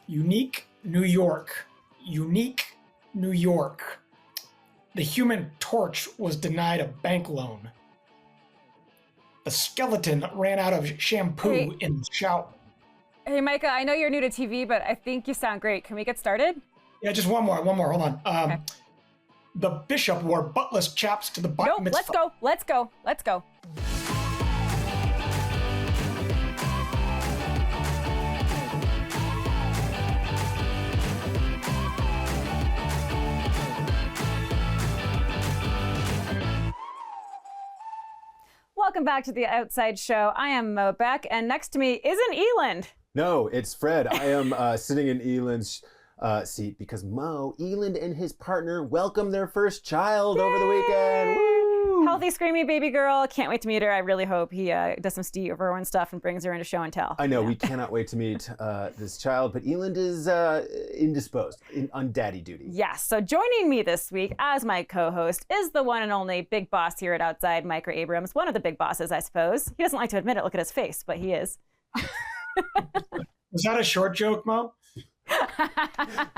Unique New York. Unique New York. The Human Torch was denied a bank loan. The skeleton ran out of shampoo in the shower. Hey, Micah, I know you're new to TV, but I think you sound great. Can we get started? Yeah, just one more. Hold on. Okay. The bishop wore buttless chaps to the bat Nope, mitzvah. let's go. Welcome back to The Outside Show. I am Mo Beck, and next to me isn't Eland. No, it's Fred. I am sitting in Eland's seat because Eland and his partner welcomed their first child over the weekend. Woo! Healthy, screamy baby girl. Can't wait to meet her. I really hope he does some Steve Irwin stuff and brings her into show and tell. I know, we cannot wait to meet this child, but Eland is indisposed, on daddy duty. Yes, so joining me this week as my co-host is the one and only big boss here at Outside, Micah Abrams. One of the big bosses, I suppose. He doesn't like to admit it. Look at his face, but he is. Was that a short joke, Mo?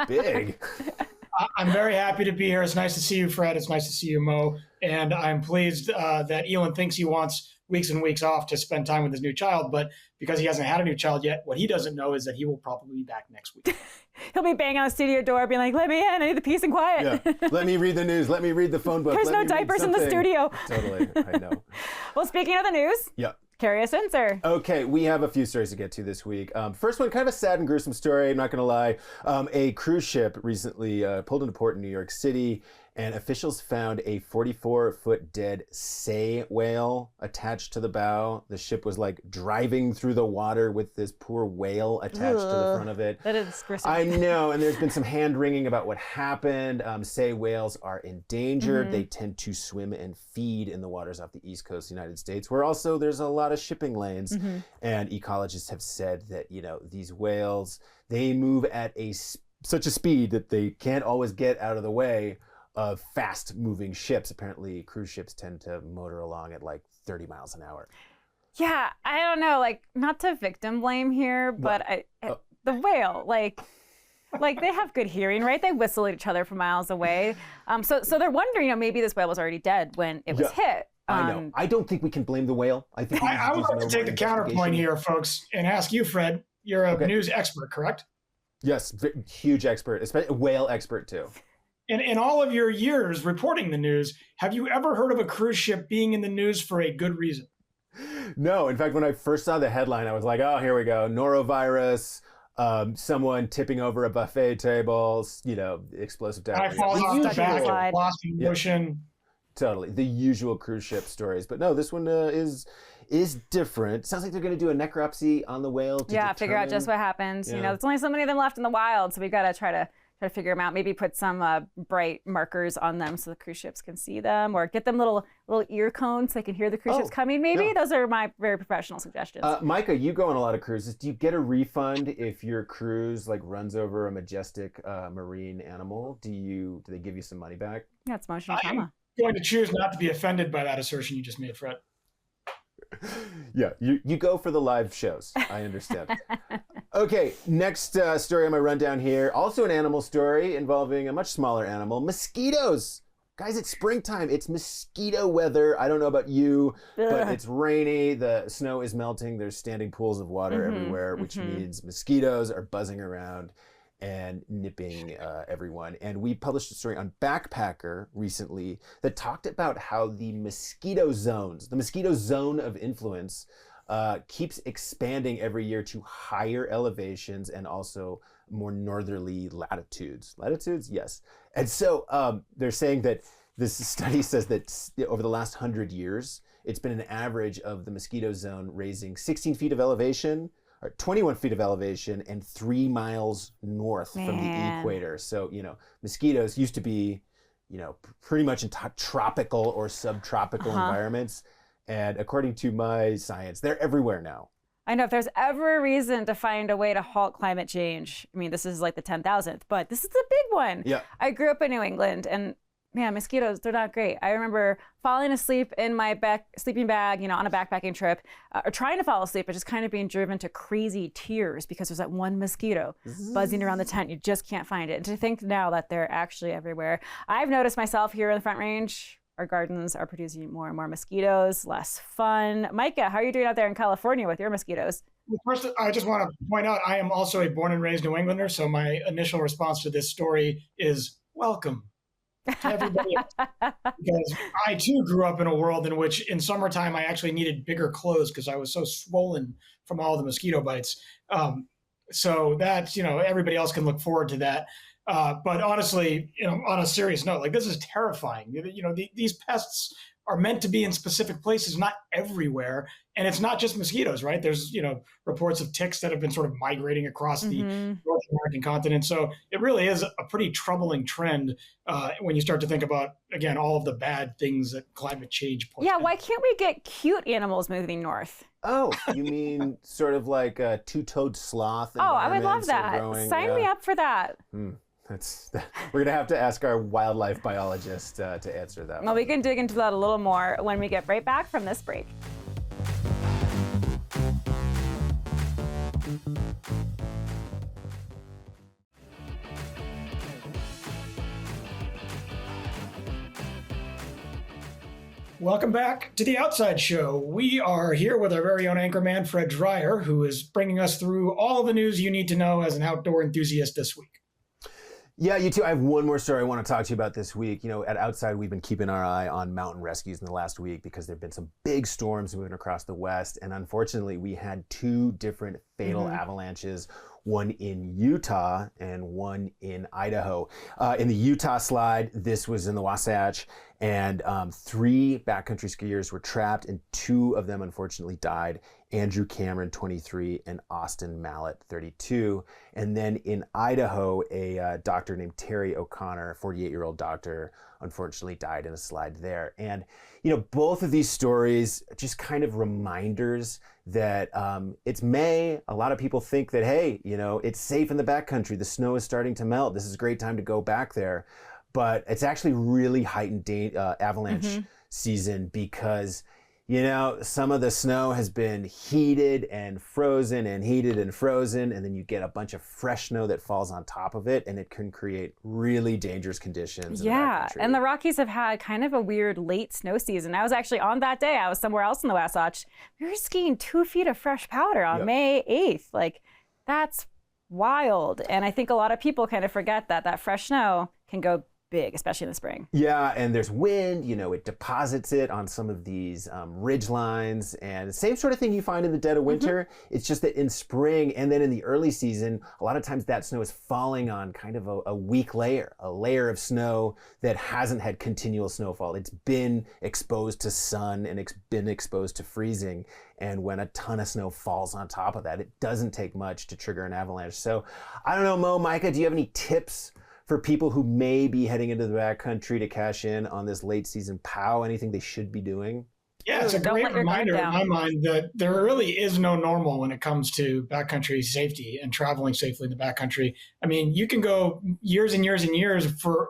Big. I'm very happy to be here. It's nice to see you, Fred. It's nice to see you, Mo. And I'm pleased that Elon thinks he wants weeks and weeks off to spend time with his new child. But because he hasn't had a new child yet, what he doesn't know is that he will probably be back next week. He'll be banging on the studio door, being like, "Let me in. I need the peace and quiet." Yeah. Let me read the news. Let me read the phone book. There's no diapers in the studio. Totally. I know. Well, speaking of the news. Yeah. Carry us in, sir. Okay, we have a few stories to get to this week. First one, kind of a sad and gruesome story, I'm not going to lie. A cruise ship recently pulled into port in New York City, and officials found a 44-foot dead sei whale attached to the bow. The ship was like driving through the water with this poor whale attached to the front of it. That is gruesome. I know, and there's been some hand-wringing about what happened. Sei whales are endangered. Mm-hmm. They tend to swim and feed in the waters off the east coast of the United States, where also there's a lot of shipping lanes. Mm-hmm. And ecologists have said that, these whales, they move at such a speed that they can't always get out of the way of fast-moving ships. Apparently, cruise ships tend to motor along at like 30 miles an hour. Yeah, I don't know, not to victim blame here, but the whale, they have good hearing, right? They whistle at each other from miles away. So they're wondering, maybe this whale was already dead when it was hit. I know. I don't think we can blame the whale. I think I would like to take the counterpoint here, folks, and ask you, Fred. You're a news expert, correct? Yes, huge expert, especially a whale expert too. In all of your years reporting the news, have you ever heard of a cruise ship being in the news for a good reason? No. In fact, when I first saw the headline, I was like, oh, here we go. Norovirus, someone tipping over a buffet table, explosive diarrhea. I fall off the back, lost in the ocean. Totally. The usual cruise ship stories. But no, this one is different. Sounds like they're going to do a necropsy on the whale to figure out just what happened. Yeah. There's only so many of them left in the wild, so we've got to try to figure them out. Maybe put some bright markers on them so the cruise ships can see them, or get them little ear cones so they can hear the cruise ships coming. Maybe those are my very professional suggestions. Micah, you go on a lot of cruises. Do you get a refund if your cruise runs over a majestic marine animal? Do they give you some money back? Yeah, it's emotional trauma. I'm going to choose not to be offended by that assertion you just made, Fred. Yeah, you go for the live shows. I understand. Okay, next story on my rundown here. Also an animal story involving a much smaller animal, mosquitoes. Guys, it's springtime. It's mosquito weather. I don't know about you, but it's rainy. The snow is melting. There's standing pools of water everywhere, which means mosquitoes are buzzing around and nipping everyone. And we published a story on Backpacker recently that talked about how the mosquito zone of influence keeps expanding every year to higher elevations and also more northerly latitudes. Latitudes? Yes. And so they're saying that this study says that over the last 100 years, it's been an average of the mosquito zone raising 16 feet of elevation, or 21 feet of elevation, and 3 miles north from the equator. So, mosquitoes used to be, pretty much in tropical or subtropical environments. And according to my science, they're everywhere now. I know if there's ever a reason to find a way to halt climate change, this is like the 10,000th, but this is the big one. Yeah. I grew up in New England, and man, mosquitoes, they're not great. I remember falling asleep in my sleeping bag, on a backpacking trip, or trying to fall asleep, but just kind of being driven to crazy tears because there's that one mosquito buzzing around the tent. You just can't find it. And to think now that they're actually everywhere. I've noticed myself here in the Front Range, our gardens are producing more and more mosquitoes, less fun. Micah, how are you doing out there in California with your mosquitoes? Well, first, I just want to point out I am also a born and raised New Englander, so my initial response to this story is welcome to everybody else. Because I too grew up in a world in which in summertime I actually needed bigger clothes because I was so swollen from all the mosquito bites. So that's, everybody else can look forward to that. But honestly, on a serious note, like this is terrifying. These pests are meant to be in specific places, not everywhere. And it's not just mosquitoes, right? There's, reports of ticks that have been sort of migrating across the North American continent. So it really is a pretty troubling trend when you start to think about, again, all of the bad things that climate change puts. Yeah, why can't we get cute animals moving north? Oh, you mean sort of like a two-toed sloth? Oh, I would love that. Sign me up for that. We're gonna have to ask our wildlife biologist to answer that. Well, we can dig into that a little more when we get right back from this break. Welcome back to The Outside Show. We are here with our very own anchorman, Fred Dreyer, who is bringing us through all the news you need to know as an outdoor enthusiast this week. Yeah, you too. I have one more story I want to talk to you about this week. At Outside, we've been keeping our eye on mountain rescues in the last week because there have been some big storms moving across the West. And unfortunately, we had two different fatal avalanches, one in Utah and one in Idaho. In the Utah slide, this was in the Wasatch, and 3 backcountry skiers were trapped, and 2 of them unfortunately died. Andrew Cameron, 23, and Austin Mallett, 32. And then in Idaho, a doctor named Terry O'Connor, a 48-year-old doctor, unfortunately died in a slide there. And, both of these stories are just kind of reminders that it's May. A lot of people think that, hey, it's safe in the backcountry. The snow is starting to melt. This is a great time to go back there. But it's actually really heightened avalanche season because some of the snow has been heated and frozen and heated and frozen, and then you get a bunch of fresh snow that falls on top of it, and it can create really dangerous conditions. Yeah, and the Rockies have had kind of a weird late snow season. I was actually on that day. I was somewhere else in the Wasatch. We were skiing 2 feet of fresh powder on May 8th. Like, that's wild. And I think a lot of people kind of forget that fresh snow can go big, especially in the spring. Yeah, and there's wind, it deposits it on some of these ridge lines, and the same sort of thing you find in the dead of winter. It's just that in spring and then in the early season, a lot of times that snow is falling on kind of a weak layer, a layer of snow that hasn't had continual snowfall. It's been exposed to sun and it's been exposed to freezing. And when a ton of snow falls on top of that, it doesn't take much to trigger an avalanche. So I don't know, Mo, Micah, do you have any tips for people who may be heading into the backcountry to cash in on this late season POW? Anything they should be doing? Yeah, it's a great reminder in my mind that there really is no normal when it comes to backcountry safety and traveling safely in the backcountry. I mean, you can go years and years and years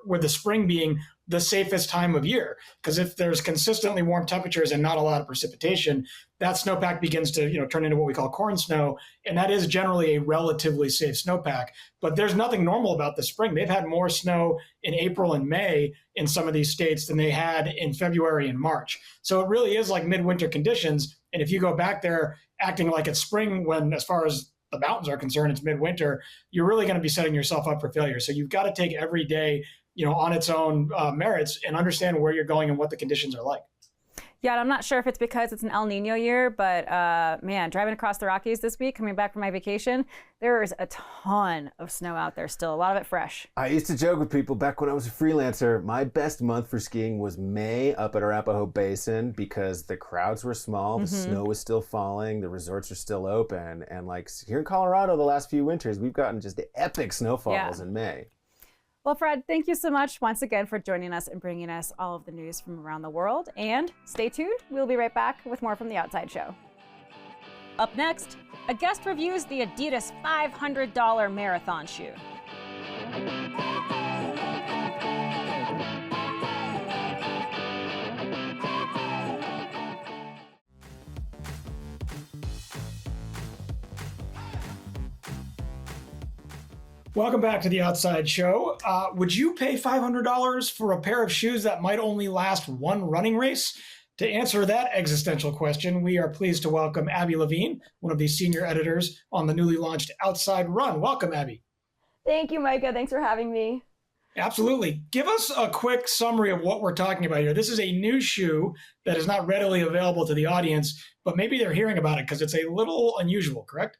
with the spring being the safest time of year, because if there's consistently warm temperatures and not a lot of precipitation, that snowpack begins to turn into what we call corn snow, and that is generally a relatively safe snowpack. But there's nothing normal about the spring. They've had more snow in April and May in some of these states than they had in February and March. So it really is like midwinter conditions. And if you go back there acting like it's spring when, as far as the mountains are concerned, it's midwinter, you're really going to be setting yourself up for failure. So you've got to take every day on its own merits and understand where you're going and what the conditions are like. Yeah, and I'm not sure if it's because it's an El Nino year, but man, driving across the Rockies this week, coming back from my vacation, there is a ton of snow out there still, a lot of it fresh. I used to joke with people back when I was a freelancer, my best month for skiing was May up at Arapahoe Basin because the crowds were small, the snow was still falling, the resorts are still open, and like here in Colorado the last few winters, we've gotten just epic snowfalls in May. Well, Fred, thank you so much once again for joining us and bringing us all of the news from around the world. And stay tuned. We'll be right back with more from The Outside Show. Up next, a guest reviews the Adidas $500 marathon shoe. Welcome back to the Outside Show. Would you pay $500 for a pair of shoes that might only last one running race? To answer that existential question, we are pleased to welcome Abby Levine, one of the senior editors on the newly launched Outside Run. Welcome, Abby. Thank you, Micah. Thanks for having me. Absolutely. Give us a quick summary of what we're talking about here. This is a new shoe that is not readily available to the audience, but maybe they're hearing about it because it's a little unusual, correct?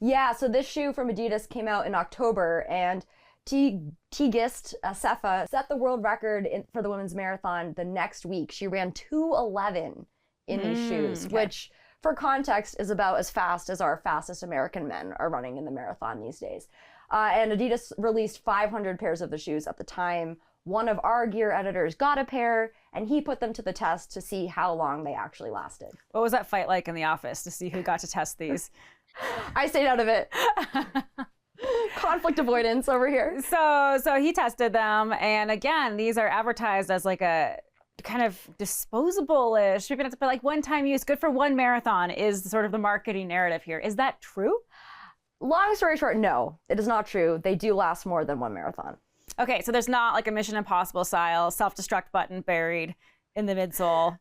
Yeah, so this shoe from Adidas came out in October, and Tigist Sefa set the world record for the women's marathon the next week. She ran 2:11 in these shoes, which for context is about as fast as our fastest American men are running in the marathon these days. And Adidas released 500 pairs of the shoes at the time. One of our gear editors got a pair, and he put them to the test to see how long they actually lasted. What was that fight like in the office to see who got to test these? I stayed out of it. Conflict avoidance over here. So he tested them, and again, these are advertised as like a kind of disposable-ish, maybe not, but like one-time use, good for one marathon is sort of the marketing narrative here. Is that true? Long story short, no, it is not true. They do last more than one marathon. Okay, so there's not like a Mission Impossible style self-destruct button buried in the midsole.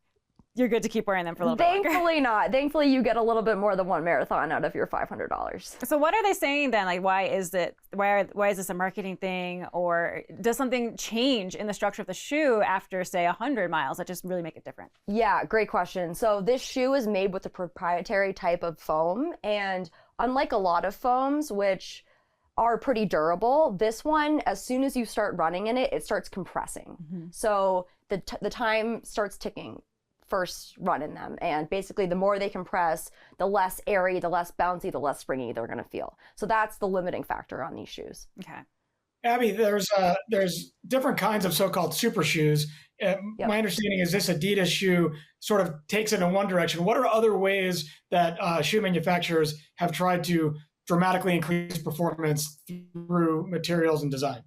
You're good to keep wearing them for a little bit longer. Thankfully not. Thankfully, you get a little bit more than one marathon out of your $500. So what are they saying then? Like, why is this a marketing thing? Or does something change in the structure of the shoe after, say, 100 miles that just really make it different? Yeah, great question. So this shoe is made with a proprietary type of foam. And unlike a lot of foams, which are pretty durable, this one, as soon as you start running in it, it starts compressing. So the time starts ticking first run in them, and basically the more they compress, the less airy, the less bouncy, the less springy they're going to feel. So that's the limiting factor on these shoes. Okay. Abby, there's different kinds of so-called super shoes. My understanding is this Adidas shoe sort of takes it in one direction. What are other ways that shoe manufacturers have tried to dramatically increase performance through materials and design?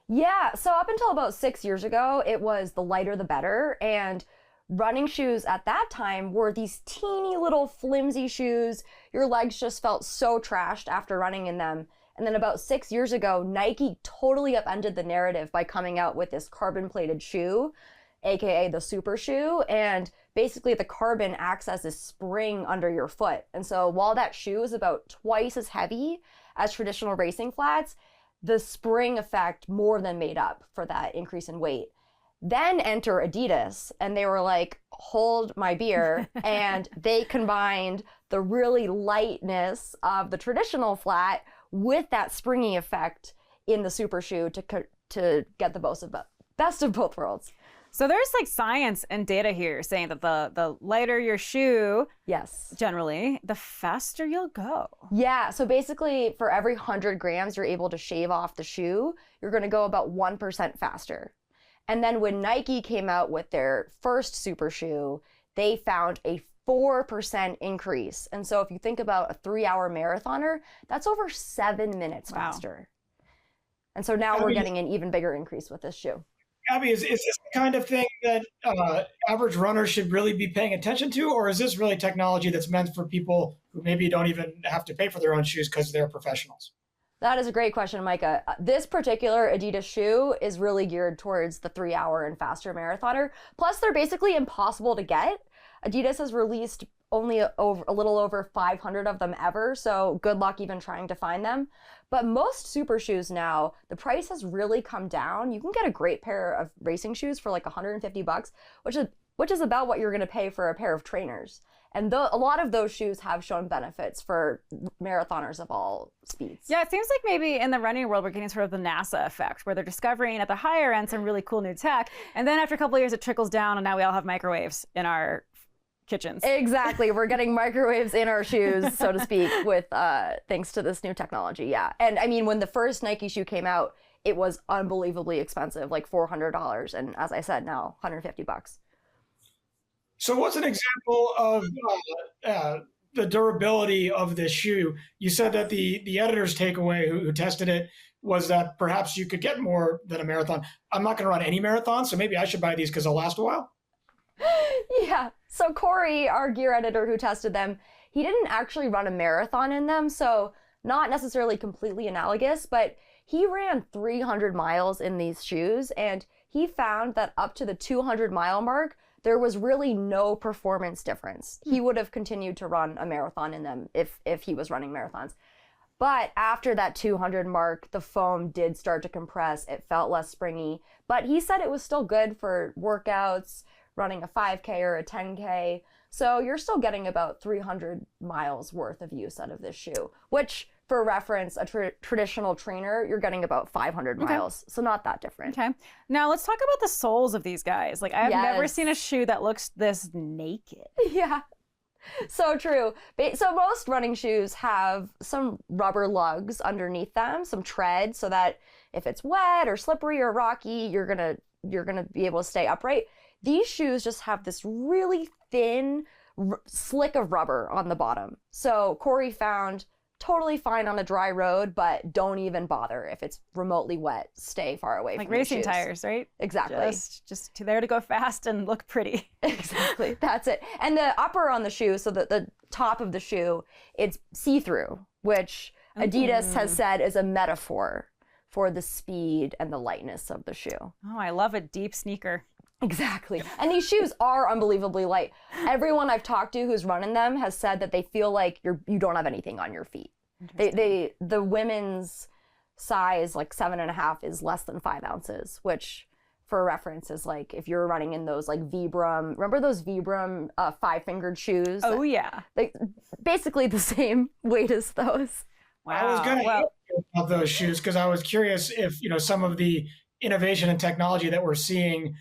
Yeah, so up until about 6 years ago, it was the lighter the better, and running shoes at that time were these teeny little flimsy shoes. Your legs just felt so trashed after running in them. And then about 6 years ago, Nike totally upended the narrative by coming out with this carbon-plated shoe, aka the super shoe. And basically the carbon acts as a spring under your foot. And so while that shoe is about twice as heavy as traditional racing flats, the spring effect more than made up for that increase in weight. Then enter Adidas, and they were like, hold my beer. And they combined the really lightness of the traditional flat with that springy effect in the super shoe to get the best of both worlds. So there's like science and data here saying that the lighter your shoe, yes, generally, the faster you'll go. Yeah, so basically for every 100 grams you're able to shave off the shoe, you're going to go about 1% faster. And then when Nike came out with their first super shoe, they found a 4% increase. And so if you think about a 3-hour marathoner, that's over 7 minutes faster. And so now we're getting an even bigger increase with this shoe. Abby, is this the kind of thing that average runners should really be paying attention to? Or is this really technology that's meant for people who maybe don't even have to pay for their own shoes because they're professionals? That is a great question, Micah. This particular Adidas shoe is really geared towards the 3-hour and faster marathoner. Plus, they're basically impossible to get. Adidas has released only a little over 500 of them ever, so good luck even trying to find them. But most super shoes now, the price has really come down. You can get a great pair of racing shoes for like $150, which is about what you're going to pay for a pair of trainers. And a lot of those shoes have shown benefits for marathoners of all speeds. Yeah, it seems like maybe in the running world, we're getting sort of the NASA effect, where they're discovering at the higher end some really cool new tech. And then after a couple of years, it trickles down, and now we all have microwaves in our kitchens. Exactly. We're getting microwaves in our shoes, so to speak, with thanks to this new technology. Yeah. And I mean, when the first Nike shoe came out, it was unbelievably expensive, like $400. And as I said, now $150. So what's an example of the durability of this shoe? You said that the editor's takeaway who tested it was that perhaps you could get more than a marathon. I'm not going to run any marathon, so maybe I should buy these because they'll last a while. Yeah. So Corey, our gear editor who tested them, he didn't actually run a marathon in them. So not necessarily completely analogous, but he ran 300 miles in these shoes, and he found that up to the 200-mile mark, there was really no performance difference. He would have continued to run a marathon in them if he was running marathons. But after that 200 mark, the foam did start to compress. It felt less springy. But he said it was still good for workouts, running a 5K or a 10K. So you're still getting about 300 miles worth of use out of this shoe, which, for reference, a traditional trainer, you're getting about 500 miles. So not that different. Okay. Now let's talk about the soles of these guys. Like, I've never Yes. seen a shoe that looks this naked. Yeah. So true. So most running shoes have some rubber lugs underneath them, some tread, so that if it's wet or slippery or rocky, you're gonna be able to stay upright. These shoes just have this really thin slick of rubber on the bottom. So Corey found totally fine on a dry road, but don't even bother if it's remotely wet. Stay far away Like from the racing shoes. tires, right? Exactly. Just there to go fast and look pretty. Exactly. That's it. And the upper on the shoe, so the top of the shoe, it's see-through, which Adidas has said is a metaphor for the speed and the lightness of the shoe. Oh, I love a deep sneaker. Exactly. And these shoes are unbelievably light. Everyone I've talked to who's running them has said that they feel like you don't have anything on your feet. The women's size, like 7.5, is less than 5 ounces, which for reference is like if you're running in those like Vibram, remember those Vibram 5-fingered shoes? Oh yeah. Like basically the same weight as those. Wow. I was going to ask you about those shoes because I was curious if some of the innovation and technology that we're seeing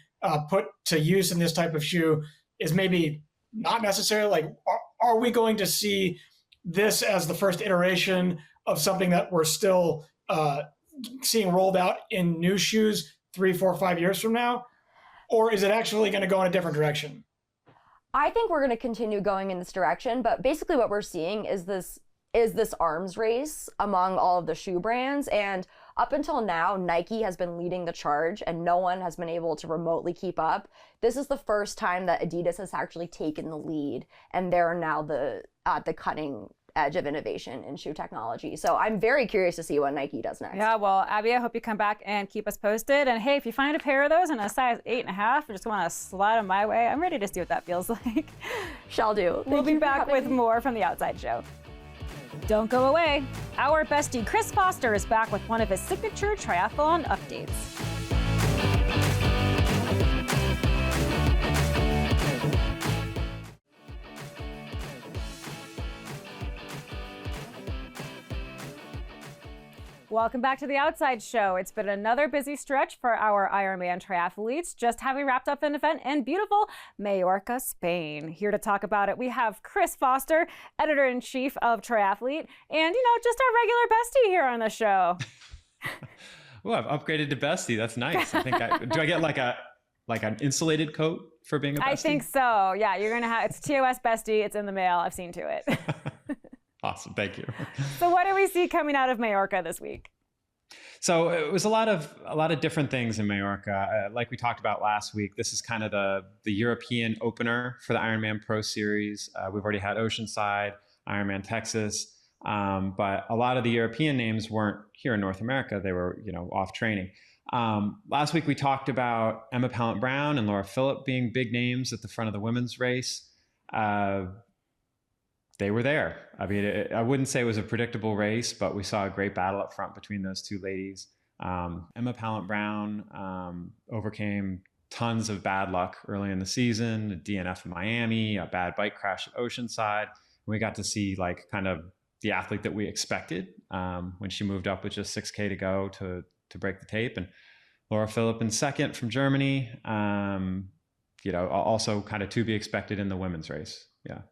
put to use in this type of shoe is maybe not necessarily like, are we going to see this as the first iteration of something that we're still seeing rolled out in new shoes 3, 4, 5 years from now? Or is it actually going to go in a different direction? I think we're going to continue going in this direction, but basically what we're seeing is this arms race among all of the shoe brands. And up until now, Nike has been leading the charge and no one has been able to remotely keep up. This is the first time that Adidas has actually taken the lead, and they're now at the cutting edge of innovation in shoe technology. So I'm very curious to see what Nike does next. Yeah, well, Abby, I hope you come back and keep us posted. And hey, if you find a pair of those in a size 8.5 and just want to slide them my way, I'm ready to see what that feels like. Shall do. We'll be back with more from The Outside Show. Don't go away. Our bestie Chris Foster is back with one of his signature triathlon updates. Welcome back to The Outside Show. It's been another busy stretch for our Ironman triathletes, just having wrapped up an event in beautiful Majorca, Spain. Here to talk about it, we have Chris Foster, editor-in-chief of Triathlete, and, just our regular bestie here on the show. Oh, I've upgraded to bestie. That's nice. I think do I get like an insulated coat for being a bestie? I think so. Yeah, you're going to have, it's TOS bestie. It's in the mail. I've seen to it. Awesome. Thank you. So what do we see coming out of Majorca this week? So it was a lot of different things in Majorca. Like we talked about last week, this is kind of the European opener for the Ironman Pro Series. We've already had Oceanside, Ironman Texas, but a lot of the European names weren't here in North America. They were, off training. Last week we talked about Emma Pallant-Brown and Laura Philipp being big names at the front of the women's race. They were there. I mean, I wouldn't say it was a predictable race, but we saw a great battle up front between those two ladies. Emma Pallant-Brown overcame tons of bad luck early in the season, a DNF in Miami, a bad bike crash at Oceanside. We got to see kind of the athlete that we expected when she moved up with just 6K to go to break the tape. And Laura Philipp in second from Germany, also kind of to be expected in the women's race. Yeah.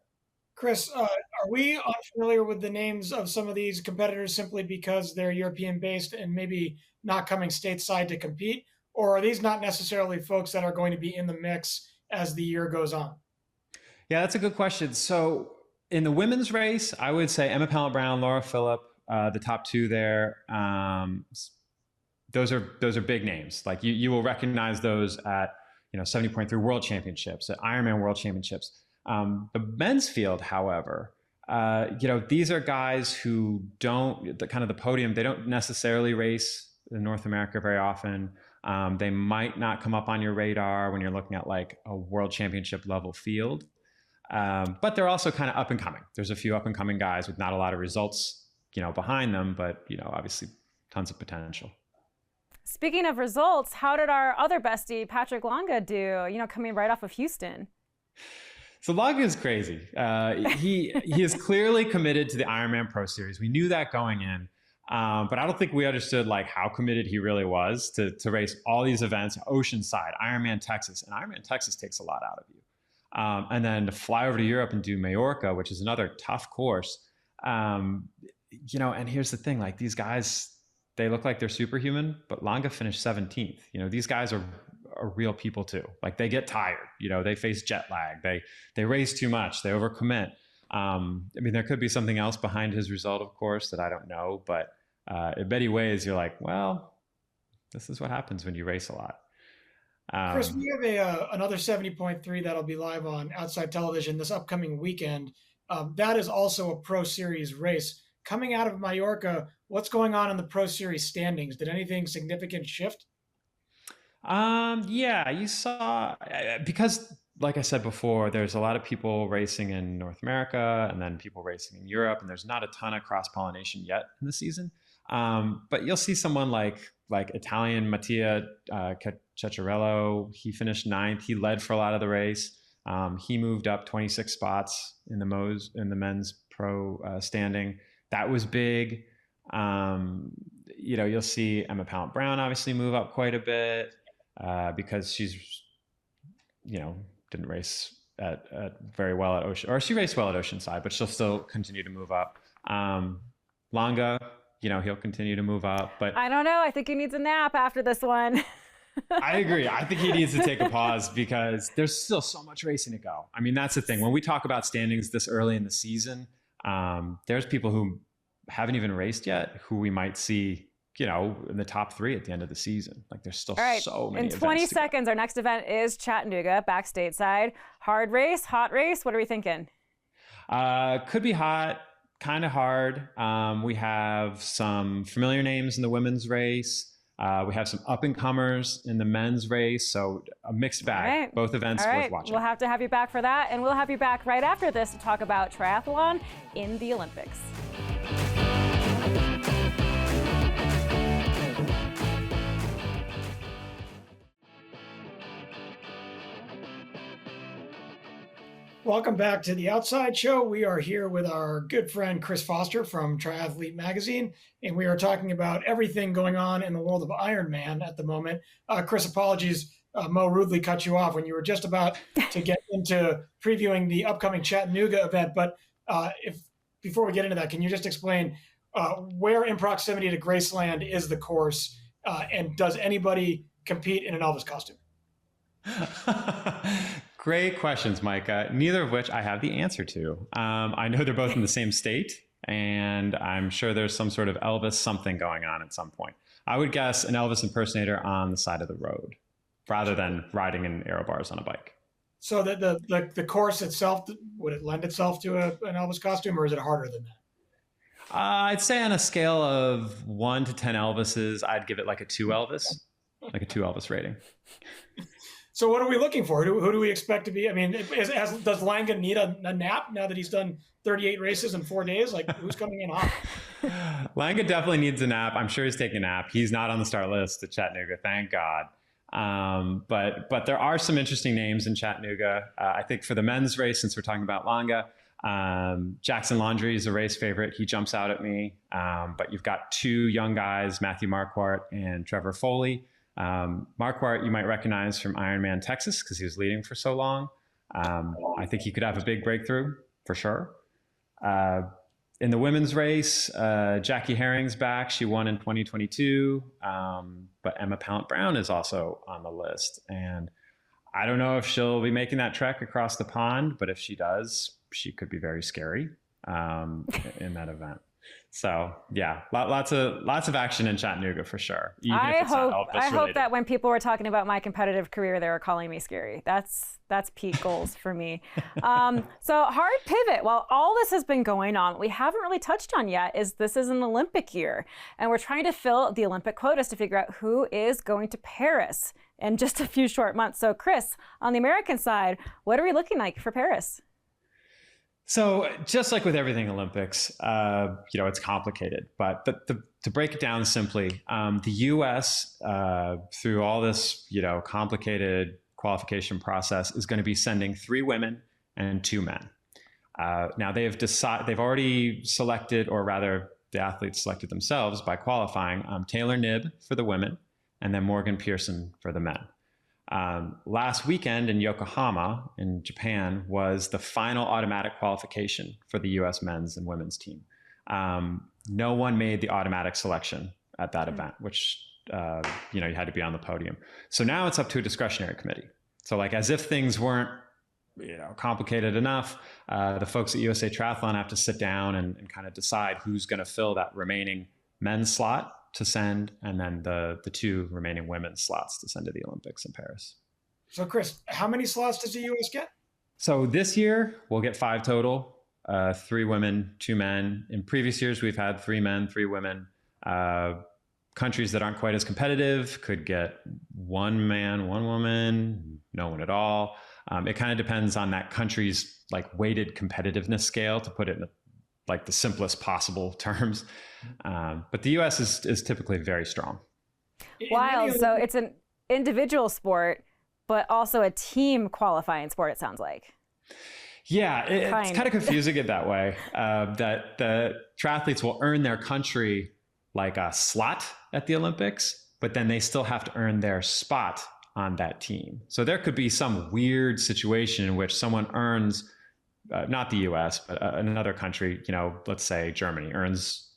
Chris, are we unfamiliar with the names of some of these competitors simply because they're European-based and maybe not coming stateside to compete? Or are these not necessarily folks that are going to be in the mix as the year goes on? Yeah, that's a good question. So in the women's race, I would say Emma Pallant-Brown, Laura Philipp, the top two there. Those are big names. Like you will recognize those at 70.3 World Championships, at Ironman World Championships. The men's field, however, these are guys who don't, the podium, they don't necessarily race in North America very often. They might not come up on your radar when you're looking at like a world championship level field. But they're also kind of up and coming. There's a few up and coming guys with not a lot of results, behind them, but, obviously tons of potential. Speaking of results, how did our other bestie, Patrick Longa, do, coming right off of Houston? So Longa is crazy. He is clearly committed to the Ironman Pro Series. We knew that going in, but I don't think we understood like how committed he really was to race all these events, Oceanside, Ironman Texas, and Ironman Texas takes a lot out of you. And then to fly over to Europe and do Majorca, which is another tough course. And here's the thing, like these guys, they look like they're superhuman, but Longa finished 17th. These guys are real people too. Like they get tired, they face jet lag, they race too much, they overcommit. There could be something else behind his result, of course, that I don't know, but in many ways you're like, well, this is what happens when you race a lot. Chris, we have another 70.3 that'll be live on Outside Television this upcoming weekend. That is also a Pro Series race. Coming out of Mallorca, what's going on in the Pro Series standings? Did anything significant shift? Yeah, you saw, because like I said before, there's a lot of people racing in North America and then people racing in Europe, and there's not a ton of cross-pollination yet in the season. But you'll see someone like Italian Mattia Ceccarello. He finished 9th. He led for a lot of the race. He moved up 26 spots in the men's pro standing. That was big. You'll see Emma Pallant Brown obviously move up quite a bit because she's, didn't race at very well at Ocean, or she raced well at Oceanside, but she'll still continue to move up. Longa, he'll continue to move up, but I don't know. I think he needs a nap after this one. I agree. I think he needs to take a pause because there's still so much racing to go. That's the thing. When we talk about standings this early in the season, there's people who haven't even raced yet who we might see, in the top 3 at the end of the season. Like there's still so many. In 20 seconds, our next event is Chattanooga, back stateside. Hard race, hot race. What are we thinking? Could be hot, kind of hard. We have some familiar names in the women's race. We have some up-and-comers in the men's race, so a mixed bag. Right. Both events worth watching. We'll have to have you back for that, and we'll have you back right after this to talk about triathlon in the Olympics. Welcome back to the Outside Show. We are here with our good friend Chris Foster from Triathlete Magazine, and we are talking about everything going on in the world of Ironman at the moment. Chris, apologies, Mo rudely cut you off when you were just about to get into previewing the upcoming Chattanooga event. But before we get into that, can you just explain where in proximity to Graceland is the course, and does anybody compete in an Elvis costume? Great questions, Micah, neither of which I have the answer to. I know they're both in the same state, and I'm sure there's some sort of Elvis something going on at some point. I would guess an Elvis impersonator on the side of the road rather than riding in aero bars on a bike. So the course itself, would it lend itself to an Elvis costume, or is it harder than that? I'd say on a scale of 1 to 10 Elvises, I'd give it like a 2 Elvis, like a 2 Elvis rating. So what are we looking for? Who do we expect to be? Does Langa need a nap now that he's done 38 races in 4 days? Like, who's coming in hot? Langa definitely needs a nap. I'm sure he's taking a nap. He's not on the start list at Chattanooga, thank God. But there are some interesting names in Chattanooga. I think for the men's race, since we're talking about Langa, Jackson Laundrie is a race favorite. He jumps out at me. But you've got 2 young guys, Matthew Marquardt and Trevor Foley. Marquardt you might recognize from Ironman Texas because he was leading for so long. I think he could have a big breakthrough for sure. In the women's race, Jackie Herring's back. She won in 2022, but Emma Pallant Brown is also on the list. And I don't know if she'll be making that trek across the pond, but if she does, she could be very scary in that event. So yeah, lots of action in Chattanooga for sure. Even if I it's not Elvis hope related. that when people were talking about my competitive career, they were calling me scary. That's peak goals for me. So hard pivot. While all this has been going on, what we haven't really touched on yet is this is an Olympic year, and we're trying to fill the Olympic quotas to figure out who is going to Paris in just a few short months. So Chris, on the American side, what are we looking like for Paris? So just like with everything Olympics, it's complicated, but to break it down simply, the U.S. Through all this, complicated qualification process is going to be sending 3 women and 2 men. Now they've already selected, or rather the athletes selected themselves by qualifying, Taylor Knibb for the women and then Morgan Pearson for the men. Last weekend in Yokohama in Japan was the final automatic qualification for the U.S. men's and women's team. No one made the automatic selection at that event, which, you had to be on the podium. So now it's up to a discretionary committee. So like as if things weren't, complicated enough, the folks at USA Triathlon have to sit down and kind of decide who's going to fill that remaining men's slot to send, and then the 2 remaining women's slots to send to the Olympics in Paris. So Chris, how many slots does the U.S. get? So this year we'll get 5 total, 3 women, 2 men. In previous years, we've had 3 men, 3 women. Countries that aren't quite as competitive could get 1 man, 1 woman, no one at all. It kind of depends on that country's like weighted competitiveness scale, to put it in the simplest possible terms. But the U.S. is typically very strong. Wild. So it's an individual sport, but also a team qualifying sport, it sounds like. Yeah, it's kind of confusing it that way, that the triathletes will earn their country like a slot at the Olympics, but then they still have to earn their spot on that team. So there could be some weird situation in which someone earns, not the US, but another country, let's say Germany earns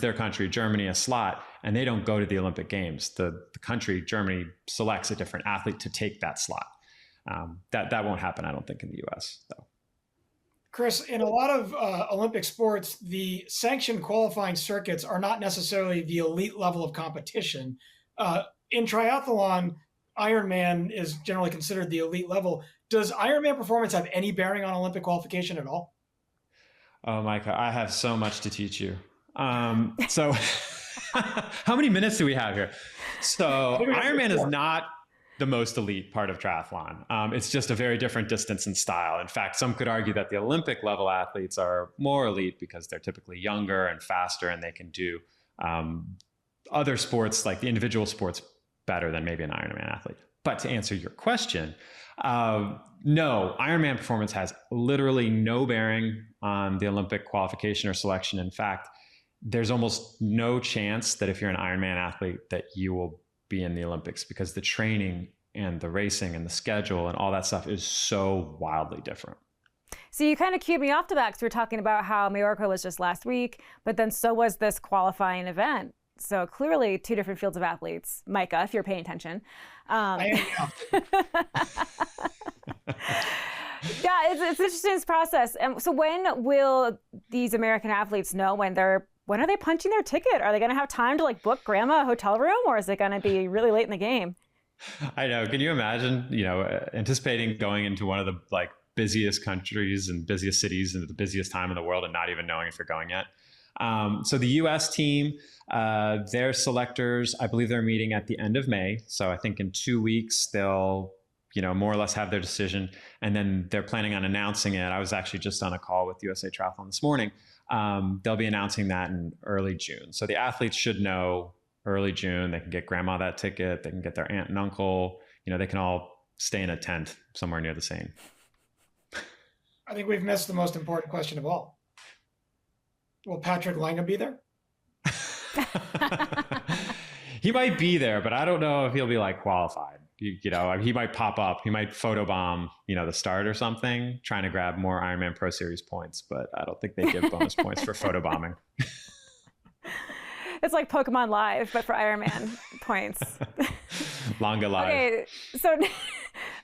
their country, Germany, a slot, and they don't go to the Olympic Games. The country, Germany, selects a different athlete to take that slot. That won't happen, I don't think, in the US, though. Chris, in a lot of Olympic sports, the sanctioned qualifying circuits are not necessarily the elite level of competition. In triathlon, Ironman is generally considered the elite level. Does Ironman performance have any bearing on Olympic qualification at all? Oh, Micah, I have so much to teach you. So how many minutes do we have here? So Ironman is not the most elite part of triathlon. It's just a very different distance and style. In fact, some could argue that the Olympic level athletes are more elite because they're typically younger and faster, and they can do other sports, like the individual sports, better than maybe an Ironman athlete. But to answer your question, no, Ironman performance has literally no bearing on the Olympic qualification or selection. In fact, there's almost no chance that if you're an Ironman athlete that you will be in the Olympics, because the training and the racing and the schedule and all that stuff is so wildly different. So you kind of cued me off to that, because we were talking about how Mallorca was just last week, but then so was this qualifying event. So clearly 2 different fields of athletes. Micah, if you're paying attention. I am. Yeah, it's an interesting process. And so when will these American athletes know when are they punching their ticket? Are they going to have time to like book grandma a hotel room, or is it going to be really late in the game? I know. Can you imagine, anticipating going into one of the like busiest countries and busiest cities and the busiest time in the world and not even knowing if you're going yet? So the U.S. team, their selectors, I believe they're meeting at the end of May. So I think in 2 weeks, they'll, more or less have their decision. And then they're planning on announcing it. I was actually just on a call with USA Triathlon this morning. They'll be announcing that in early June. So the athletes should know early June. They can get grandma that ticket. They can get their aunt and uncle. They can all stay in a tent somewhere near the Seine. I think we've missed the most important question of all. Will Patrick Lange be there? He might be there, but I don't know if he'll be like qualified. He might pop up. He might photobomb, the start or something, trying to grab more Ironman Pro Series points. But I don't think they give bonus points for photobombing. It's like Pokemon Live, but for Ironman points. Lange Live. Okay, so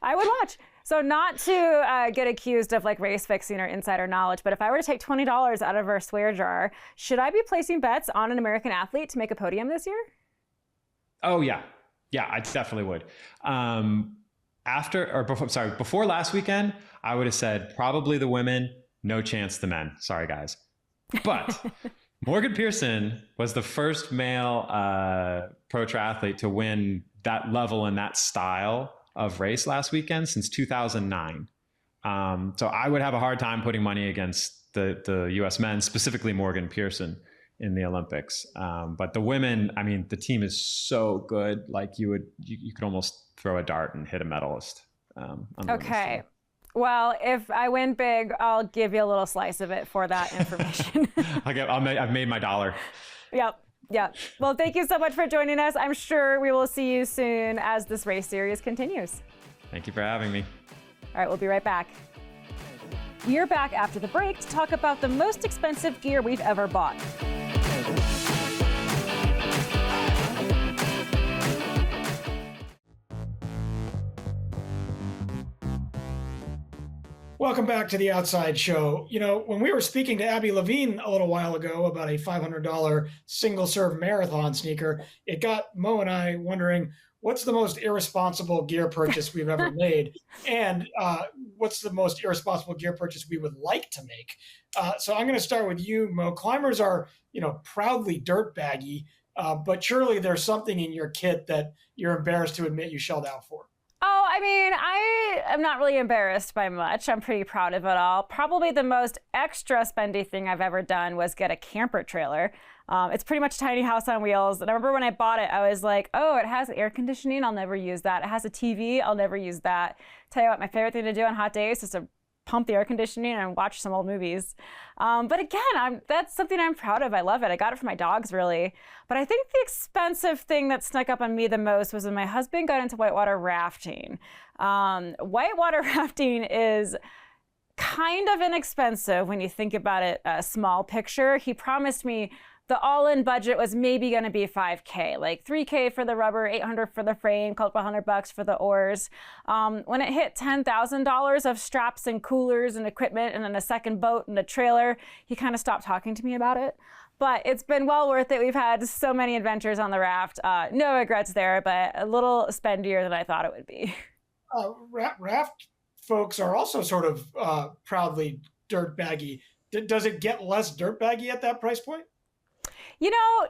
I would watch. So not to get accused of like race fixing or insider knowledge, but if I were to take $20 out of our swear jar, should I be placing bets on an American athlete to make a podium this year? Oh yeah. Yeah, I definitely would. Before last weekend, I would have said probably the women, no chance the men. Sorry, guys. But Morgan Pearson was the first male pro triathlete to win that level and that style of race last weekend since 2009. So I would have a hard time putting money against the U.S. men, specifically Morgan Pearson, in the Olympics. But the women, I mean, the team is so good. Like you could almost throw a dart and hit a medalist. Okay. Well, if I win big, I'll give you a little slice of it for that information. I've made my dollar. Yep. Well, thank you so much for joining us. I'm sure we will see you soon as this race series continues. Thank you for having me. All right, we'll be right back. We're back after the break to talk about the most expensive gear we've ever bought. Welcome back to the Outside Show. You know, when we were speaking to Abby Levine a little while ago about a $500 single-serve marathon sneaker, it got Mo and I wondering, what's the most irresponsible gear purchase we've ever made? And what's the most irresponsible gear purchase we would like to make? So I'm going to start with you, Mo. Climbers are, proudly dirt baggy, but surely there's something in your kit that you're embarrassed to admit you shelled out for. Oh, I mean, I am not really embarrassed by much. I'm pretty proud of it all. Probably the most extra spendy thing I've ever done was get a camper trailer. It's pretty much a tiny house on wheels. And I remember when I bought it, I was like, oh, it has air conditioning. I'll never use that. It has a TV. I'll never use that. Tell you what, my favorite thing to do on hot days is to pump the air conditioning and watch some old movies. But again, that's something I'm proud of. I love it. I got it for my dogs, really. But I think the expensive thing that snuck up on me the most was when my husband got into whitewater rafting. Whitewater rafting is kind of inexpensive when you think about it, a small picture. He promised me the all-in budget was maybe going to be $5K, like $3K for the rubber, $800 for the frame, couple $100 for the oars. When it hit $10,000 of straps and coolers and equipment and then a second boat and a trailer, he kind of stopped talking to me about it. But it's been well worth it. We've had so many adventures on the raft. No regrets there, but a little spendier than I thought it would be. Raft folks are also sort of proudly dirt baggy. Does it get less dirt baggy at that price point?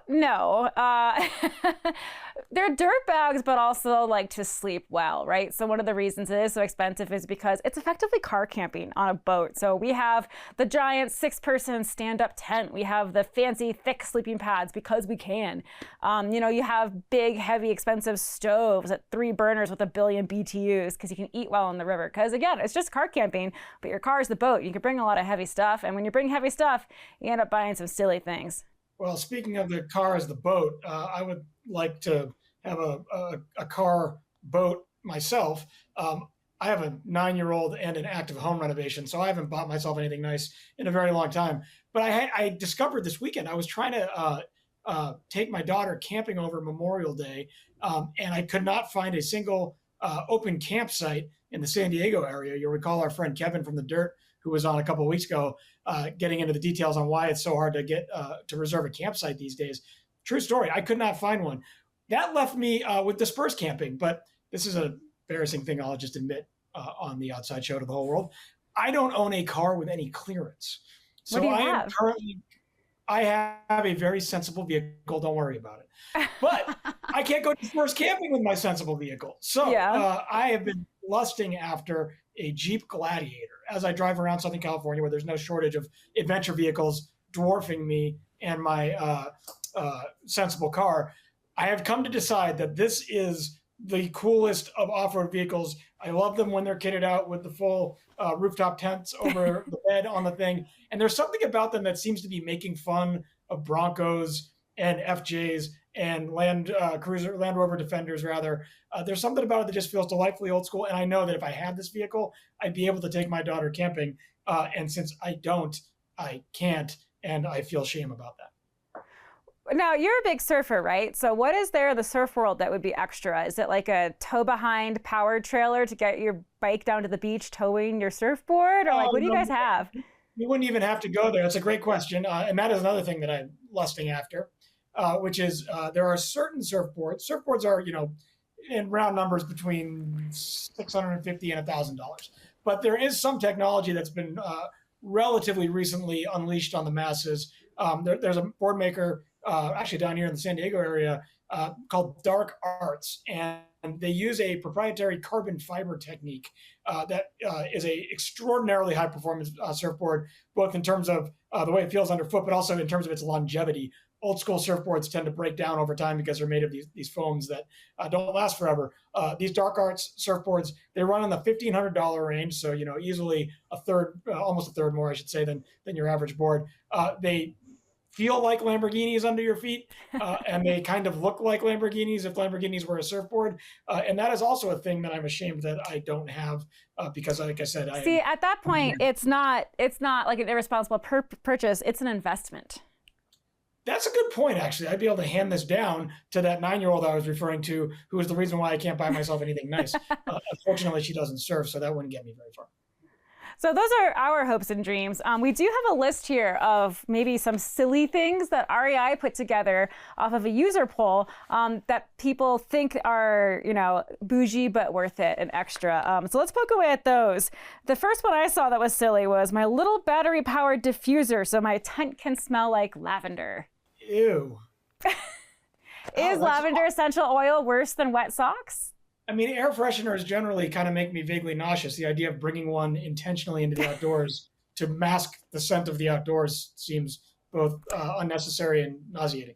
No. They're dirt bags, but also like to sleep well, right? So one of the reasons it is so expensive is because it's effectively car camping on a boat. So we have the giant 6-person stand-up tent. We have the fancy, thick sleeping pads because we can. You have big, heavy, expensive stoves at 3 burners with 1 billion BTUs because you can eat well on the river. Because again, it's just car camping, but your car is the boat. You can bring a lot of heavy stuff. And when you bring heavy stuff, you end up buying some silly things. Well, speaking of the car as the boat, I would like to have a car boat myself. I have a 9-year-old and an active home renovation, so I haven't bought myself anything nice in a very long time. But I discovered this weekend, I was trying to take my daughter camping over Memorial Day, and I could not find a single open campsite in the San Diego area. You'll recall our friend Kevin from The Dirt, who was on a couple of weeks ago, getting into the details on why it's so hard to get to reserve a campsite these days. True story. I could not find one. That left me with dispersed camping, but this is an embarrassing thing I'll just admit on the Outside Show to the whole world. I don't own a car with any clearance. So what do you have? I have a very sensible vehicle. Don't worry about it. But I can't go dispersed camping with my sensible vehicle. So I have been lusting after a Jeep Gladiator as I drive around Southern California, where there's no shortage of adventure vehicles dwarfing me and my sensible car. I have come to decide that this is the coolest of off-road vehicles. I love them when they're kitted out with the full rooftop tents over the bed on the thing. And there's something about them that seems to be making fun of Broncos and FJs and Land Rover Defenders, rather. There's something about it that just feels delightfully old school. And I know that if I had this vehicle, I'd be able to take my daughter camping. And since I don't, I can't. And I feel shame about that. Now, you're a big surfer, right? So what is there in the surf world that would be extra? Is it like a tow behind powered trailer to get your bike down to the beach towing your surfboard? Or like, what do you guys have? You wouldn't even have to go there. That's a great question. And that is another thing that I'm lusting after, which is there are certain surfboards. Surfboards are, in round numbers between $650 and $1,000. But there is some technology that's been relatively recently unleashed on the masses. There's a board maker actually down here in the San Diego area called Dark Arts, and they use a proprietary carbon fiber technique that is a extraordinarily high performance surfboard, both in terms of the way it feels underfoot, but also in terms of its longevity. Old school surfboards tend to break down over time because they're made of these foams that don't last forever. These Dark Arts surfboards, they run in the $1,500 range, so easily a third, almost a third more, I should say, than your average board. They feel like Lamborghinis under your feet, and they kind of look like Lamborghinis if Lamborghinis were a surfboard. And that is also a thing that I'm ashamed that I don't have because, like I said, at that point, it's not like an irresponsible purchase. It's an investment. That's a good point, actually. I'd be able to hand this down to that 9-year-old I was referring to, who is the reason why I can't buy myself anything nice. Unfortunately, she doesn't surf, so that wouldn't get me very far. So those are our hopes and dreams. We do have a list here of maybe some silly things that REI put together off of a user poll that people think are, bougie but worth it and extra. So let's poke away at those. The first one I saw that was silly was my little battery-powered diffuser so my tent can smell like lavender. Ew. Is lavender essential oil worse than wet socks? I mean, air fresheners generally kind of make me vaguely nauseous. The idea of bringing one intentionally into the outdoors to mask the scent of the outdoors seems both unnecessary and nauseating.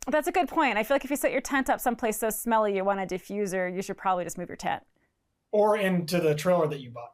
That's a good point. I feel like if you set your tent up someplace so smelly you want a diffuser, you should probably just move your tent. Or into the trailer that you bought.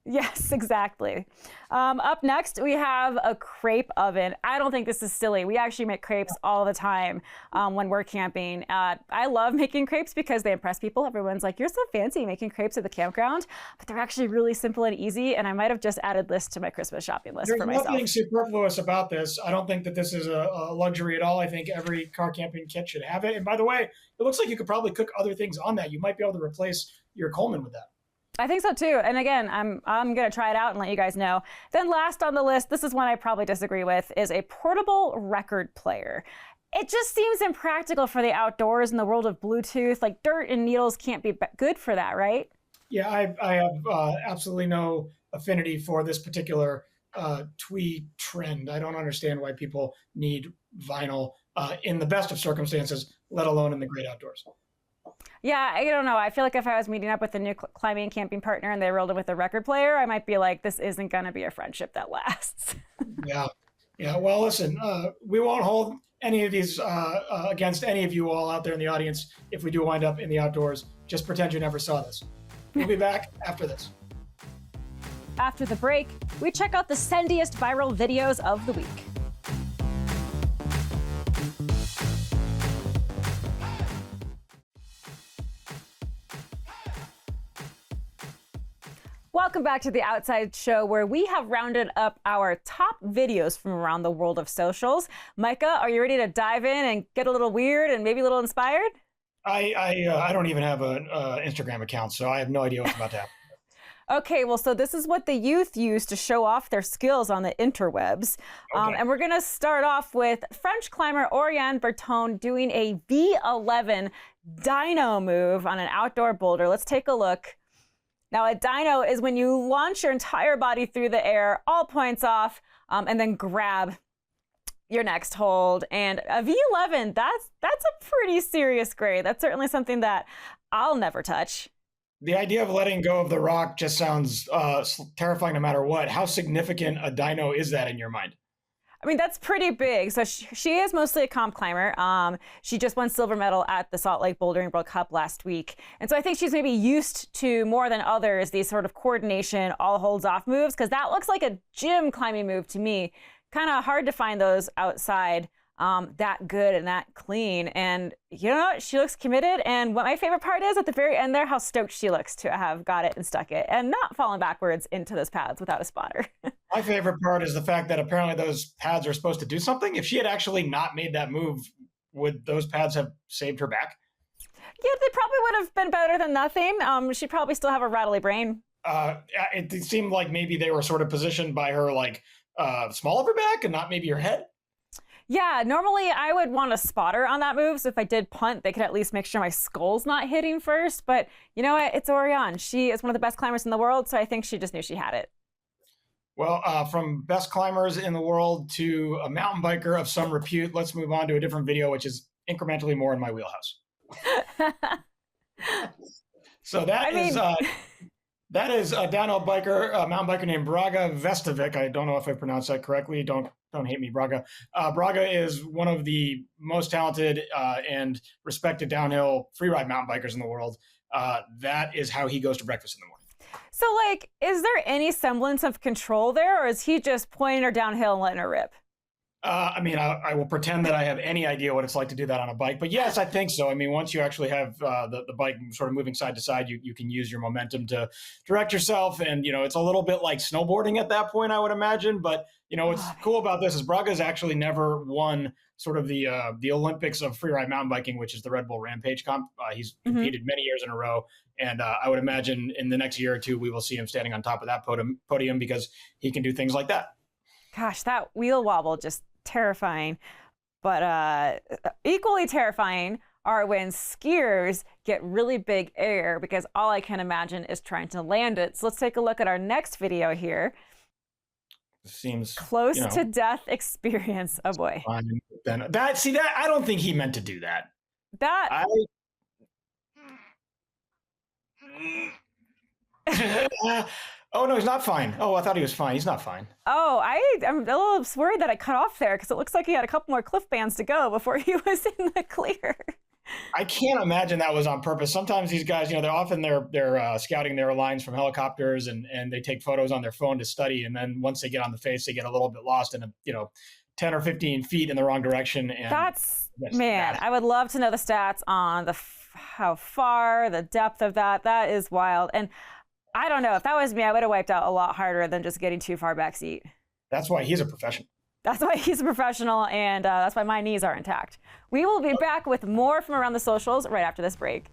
Yes, exactly. Up next, we have a crepe oven. I don't think this is silly. We actually make crepes all the time when we're camping. I love making crepes because they impress people. Everyone's like, you're so fancy making crepes at the campground. But they're actually really simple and easy. And I might have just added this to my Christmas shopping list for myself. There's nothing superfluous about this. I don't think that this is a luxury at all. I think every car camping kit should have it. And by the way, it looks like you could probably cook other things on that. You might be able to replace your Coleman with that. I think so too. And again, I'm going to try it out and let you guys know. Then last on the list, this is one I probably disagree with, is a portable record player. It just seems impractical for the outdoors in the world of Bluetooth. Like dirt and needles can't be good for that, right? Yeah, I have absolutely no affinity for this particular twee trend. I don't understand why people need vinyl in the best of circumstances, let alone in the great outdoors. Yeah, I don't know. I feel like if I was meeting up with a new climbing and camping partner and they rolled in with a record player, I might be like, this isn't going to be a friendship that lasts. Yeah. Well, listen, we won't hold any of these against any of you all out there in the audience if we do wind up in the outdoors. Just pretend you never saw this. We'll be back after this. After the break, we check out the sendiest viral videos of the week. Welcome back to The Outside Show, where we have rounded up our top videos from around the world of socials. Micah, are you ready to dive in and get a little weird and maybe a little inspired? I don't even have an Instagram account, so I have no idea what's about to happen. Okay, well, so this is what the youth use to show off their skills on the interwebs. Okay. And we're going to start off with French climber Oriane Berton doing a V11 dyno move on an outdoor boulder. Let's take a look. Now, a dyno is when you launch your entire body through the air, all points off, and then grab your next hold. And a V11, that's a pretty serious grade. That's certainly something that I'll never touch. The idea of letting go of the rock just sounds terrifying no matter what. How significant a dyno is that in your mind? I mean, that's pretty big. So she is mostly a comp climber. She just won silver medal at the Salt Lake Bouldering World Cup last week. And so I think she's maybe used to more than others these sort of coordination, all holds off moves, because that looks like a gym climbing move to me. Kind of hard to find those outside that good and that clean. And you know what? She looks committed. And what my favorite part is at the very end there, how stoked she looks to have got it and stuck it and not fallen backwards into those pads without a spotter. My favorite part is the fact that apparently those pads are supposed to do something. If she had actually not made that move, would those pads have saved her back? Yeah, they probably would have been better than nothing. She'd probably still have a rattly brain. It seemed like maybe they were sort of positioned by her like small of her back and not maybe her head. Yeah, normally I would want a spotter on that move. So if I did punt, they could at least make sure my skull's not hitting first. But you know what? It's Orion. She is one of the best climbers in the world. So I think she just knew she had it. Well, from best climbers in the world to a mountain biker of some repute, let's move on to a different video, which is incrementally more in my wheelhouse. So that is a downhill biker, a mountain biker named Braga Vestovic. I don't know if I pronounced that correctly. Don't hate me, Braga. Braga is one of the most talented and respected downhill freeride mountain bikers in the world. That is how he goes to breakfast in the morning. So, like, is there any semblance of control there, or is he just pointing her downhill and letting her rip? I will pretend that I have any idea what it's like to do that on a bike. But yes, I think so. I mean, once you actually have the bike sort of moving side to side, you can use your momentum to direct yourself. And, it's a little bit like snowboarding at that point, I would imagine. But, what's cool about this is Braga's actually never won sort of the Olympics of freeride mountain biking, which is the Red Bull Rampage comp. He's competed many years in a row. And I would imagine in the next year or two, we will see him standing on top of that podium because he can do things like that. Gosh, that wheel wobble, just terrifying. But equally terrifying are when skiers get really big air, because all I can imagine is trying to land it. So let's take a look at our next video here. Seems close to death experience. Oh boy. That I don't think he meant to do that. Oh no, he's not fine. Oh, I thought he was fine. He's not fine. Oh, I'm a little worried that I cut off there because it looks like he had a couple more cliff bands to go before he was in the clear. I can't imagine that was on purpose. Sometimes these guys, they're scouting their lines from helicopters and they take photos on their phone to study, and then once they get on the face, they get a little bit lost in 10 or 15 feet in the wrong direction. And I would love to know the stats on how far, the depth of that. That is wild. And I don't know, if that was me, I would have wiped out a lot harder than just getting too far back seat. That's why he's a professional. That's why he's a professional, and that's why my knees are intact. We will be back with more from around the socials right after this break.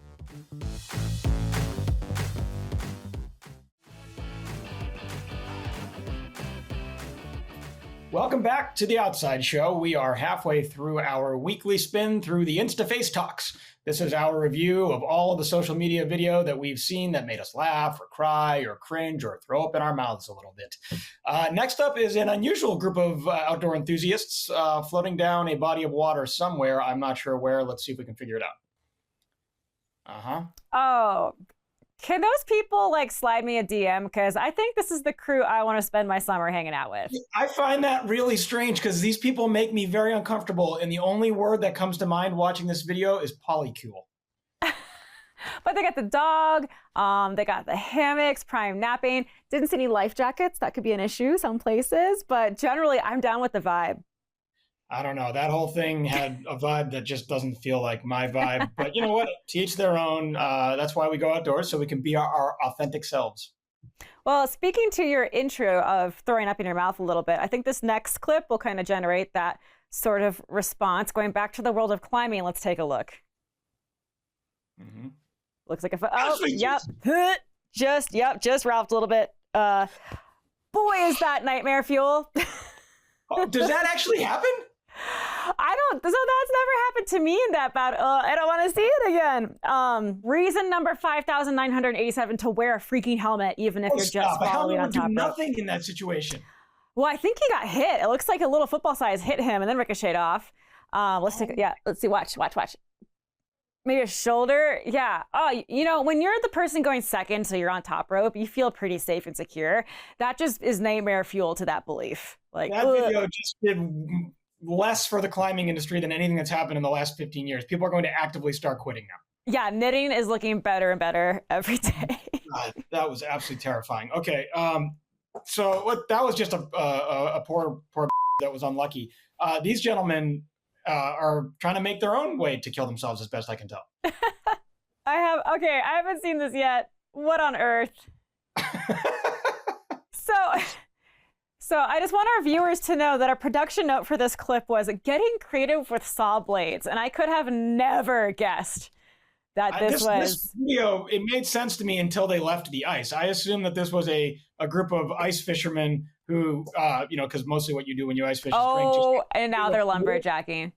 Welcome back to The Outside Show. We are halfway through our weekly spin through the InstaFace Talks. This is our review of all of the social media video that we've seen that made us laugh or cry or cringe or throw up in our mouths a little bit. Next up is an unusual group of outdoor enthusiasts floating down a body of water somewhere. I'm not sure where. Let's see if we can figure it out. Oh, can those people slide me a DM? Because I think this is the crew I want to spend my summer hanging out with. I find that really strange because these people make me very uncomfortable. And the only word that comes to mind watching this video is polycule. But they got the dog, they got the hammocks, prime napping. Didn't see any life jackets. That could be an issue some places. But generally, I'm down with the vibe. I don't know. That whole thing had a vibe that just doesn't feel like my vibe. But you know what? To each their own. That's why we go outdoors, so we can be our authentic selves. Well, speaking to your intro of throwing up in your mouth a little bit, I think this next clip will kind of generate that sort of response. Going back to the world of climbing, let's take a look. Looks like just ralphed a little bit. Boy, is that nightmare fuel. Does that actually happen? So that's never happened to me in that bad. I don't want to see it again. Reason number 5,987 to wear a freaking helmet, even if you're just following on top rope. Nothing in that situation. Well, I think he got hit. It looks like a little football size hit him and then ricocheted off. Let's see. Watch. Maybe a shoulder. Yeah. Oh, when you're the person going second, so you're on top rope, you feel pretty safe and secure. That just is nightmare fuel to that belief. That video just did less for the climbing industry than anything that's happened in the last 15 years. People are going to actively start quitting now. Yeah, knitting is looking better and better every day. God, that was absolutely terrifying. Okay, so that was just a poor that was unlucky. These gentlemen are trying to make their own way to kill themselves, as best I can tell. I haven't seen this yet. What on earth? So I just want our viewers to know that our production note for this clip was getting creative with saw blades. And I could have never guessed that this video, it made sense to me until they left the ice. I assumed that this was a group of ice fishermen who, because mostly what you do when you ice fish is drink. Oh, and now they're lumberjacking.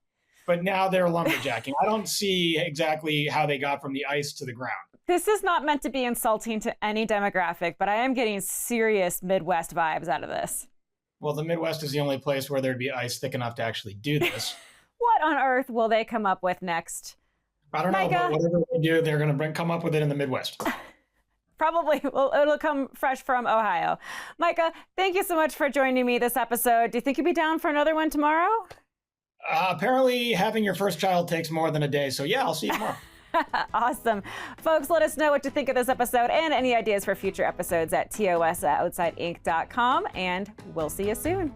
But now they're lumberjacking. I don't see exactly how they got from the ice to the ground. This is not meant to be insulting to any demographic, but I am getting serious Midwest vibes out of this. Well, the Midwest is the only place where there'd be ice thick enough to actually do this. What on earth will they come up with next? I don't know, but whatever they do, they're going to come up with it in the Midwest. Probably it'll come fresh from Ohio. Micah, thank you so much for joining me this episode. Do you think you'd be down for another one tomorrow? Apparently, having your first child takes more than a day. So yeah, I'll see you tomorrow. Awesome. Folks, let us know what you think of this episode and any ideas for future episodes at tosoutsideinc.com, and we'll see you soon.